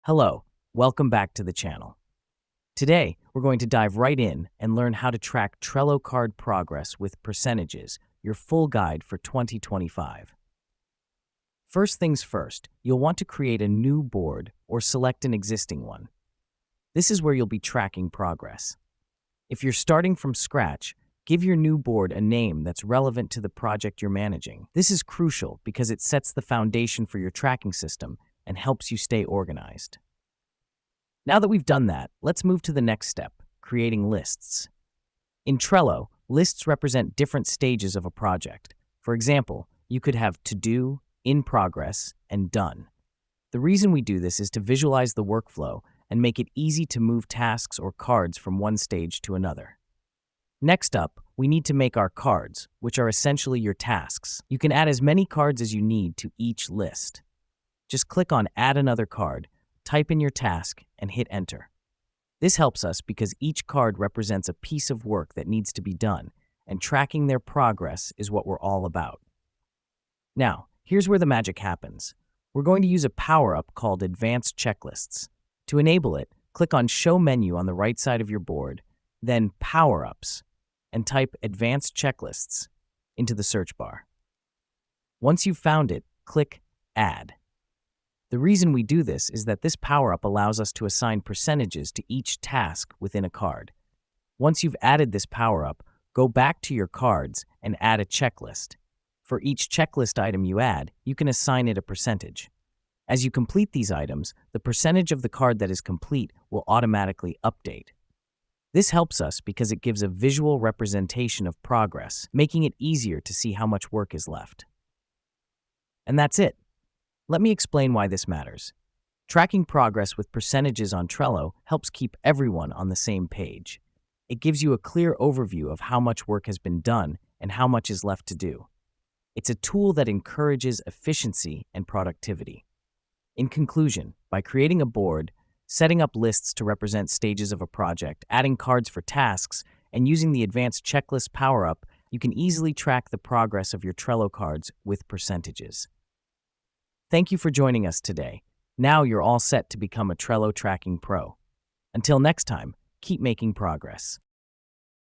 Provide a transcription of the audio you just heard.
Hello, welcome back to the channel. Today, we're going to dive right in and learn how to track Trello card progress with percentages, your full guide for 2025. First things first, you'll want to create a new board or select an existing one. This is where you'll be tracking progress. If you're starting from scratch, give your new board a name that's relevant to the project you're managing. This is crucial because it sets the foundation for your tracking system and helps you stay organized. Now that we've done that, let's move to the next step, creating lists. In Trello, lists represent different stages of a project. For example, you could have to do, in progress, and done. The reason we do this is to visualize the workflow and make it easy to move tasks or cards from one stage to another. Next up, we need to make our cards, which are essentially your tasks. You can add as many cards as you need to each list. Just click on Add Another Card, type in your task, and hit Enter. This helps us because each card represents a piece of work that needs to be done, and tracking their progress is what we're all about. Now, here's where the magic happens. We're going to use a power-up called Advanced Checklists. To enable it, click on Show Menu on the right side of your board, then Power-Ups, and type Advanced Checklists into the search bar. Once you've found it, click Add. The reason we do this is that this power-up allows us to assign percentages to each task within a card. Once you've added this power-up, go back to your cards and add a checklist. For each checklist item you add, you can assign it a percentage. As you complete these items, the percentage of the card that is complete will automatically update. This helps us because it gives a visual representation of progress, making it easier to see how much work is left. And that's it. Let me explain why this matters. Tracking progress with percentages on Trello helps keep everyone on the same page. It gives you a clear overview of how much work has been done and how much is left to do. It's a tool that encourages efficiency and productivity. In conclusion, by creating a board, setting up lists to represent stages of a project, adding cards for tasks, and using the advanced checklist power-up, you can easily track the progress of your Trello cards with percentages. Thank you for joining us today. Now you're all set to become a Trello tracking pro. Until next time, keep making progress.